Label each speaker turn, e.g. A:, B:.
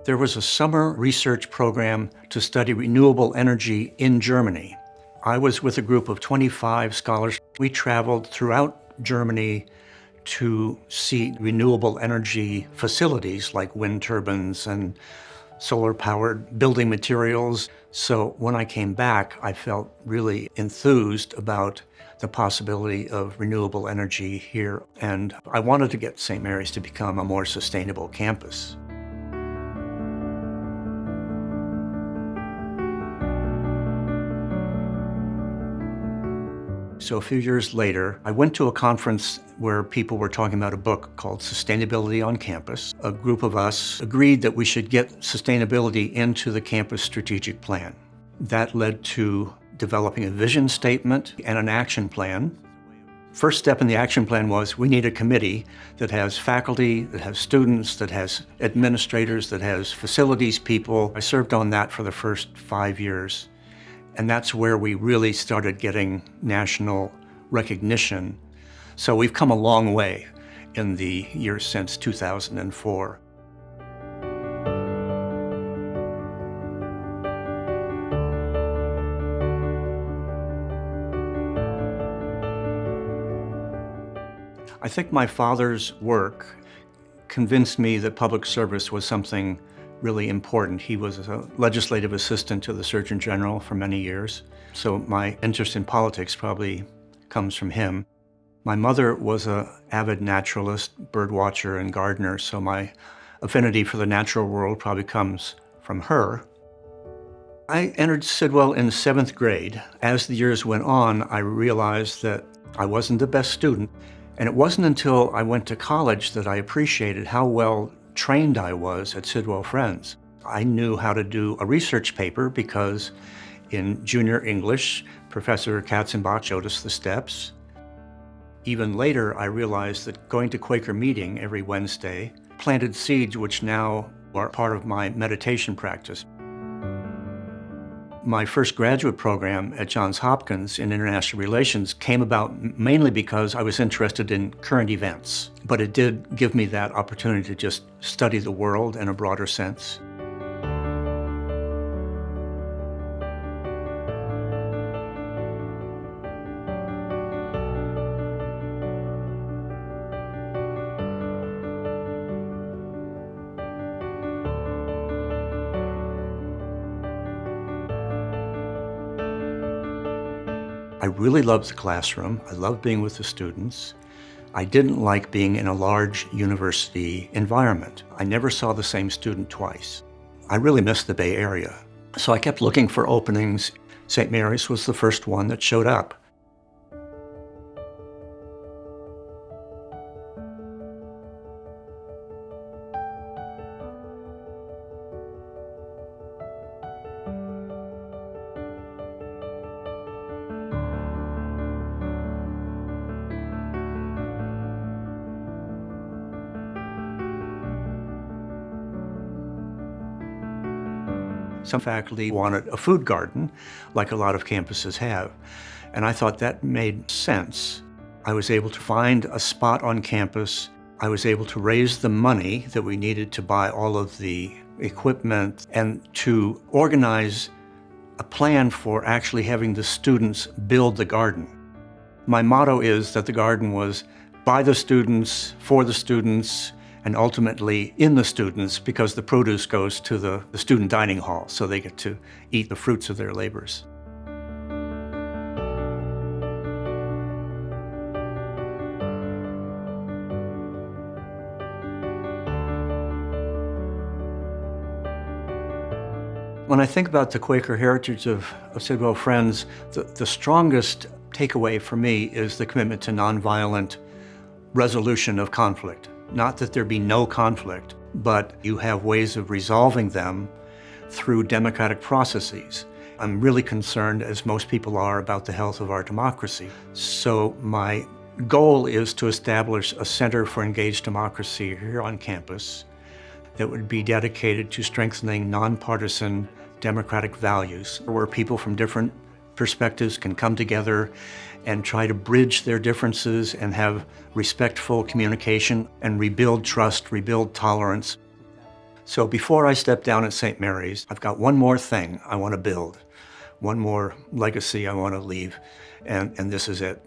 A: There was a summer research program to study renewable energy in Germany. I was with a group of 25 scholars. We traveled throughout Germany to see renewable energy facilities like wind turbines and solar-powered building materials. So when I came back, I felt really enthused about the possibility of renewable energy here, and I wanted to get St. Mary's to become a more sustainable campus. So a few years later, I went to a conference where people were talking about a book called Sustainability on Campus. A group of us agreed that we should get sustainability into the campus strategic plan. That led to developing a vision statement and an action plan. First step in the action plan was we need a committee that has faculty, that has students, that has administrators, that has facilities people. I served on that for the first 5 years. And that's where we really started getting national recognition. So we've come a long way in the years since 2004. I think my father's work convinced me that public service was something really important. He was a legislative assistant to the Surgeon General for many years, so my interest in politics probably comes from him. My mother was an avid naturalist, bird watcher, and gardener, so my affinity for the natural world probably comes from her. I entered Sidwell in 7th grade. As the years went on, I realized that I wasn't the best student, and it wasn't until I went to college that I appreciated how well trained I was at Sidwell Friends. I knew how to do a research paper because in junior English, Professor Katzenbach showed us the steps. Even later, I realized that going to Quaker meeting every Wednesday planted seeds which now are part of my meditation practice. My first graduate program at Johns Hopkins in International Relations came about mainly because I was interested in current events, but it did give me that opportunity to just study the world in a broader sense. I really loved the classroom. I loved being with the students. I didn't like being in a large university environment. I never saw the same student twice. I really missed the Bay Area. So I kept looking for openings. St. Mary's was the first one that showed up. Some faculty wanted a food garden, like a lot of campuses have, and I thought that made sense. I was able to find a spot on campus. I was able to raise the money that we needed to buy all of the equipment and to organize a plan for actually having the students build the garden. My motto is that the garden was by the students, for the students, and ultimately in the students, because the produce goes to the student dining hall, so they get to eat the fruits of their labors. When I think about the Quaker heritage of Sidwell Friends, the strongest takeaway for me is the commitment to nonviolent resolution of conflict. Not that there be no conflict, but you have ways of resolving them through democratic processes. I'm really concerned, as most people are, about the health of our democracy. So my goal is to establish a Center for Engaged Democracy here on campus that would be dedicated to strengthening nonpartisan democratic values, where people from different perspectives can come together and try to bridge their differences and have respectful communication and rebuild trust, rebuild tolerance. So before I step down at St. Mary's, I've got one more thing I want to build, one more legacy I want to leave, and this is it.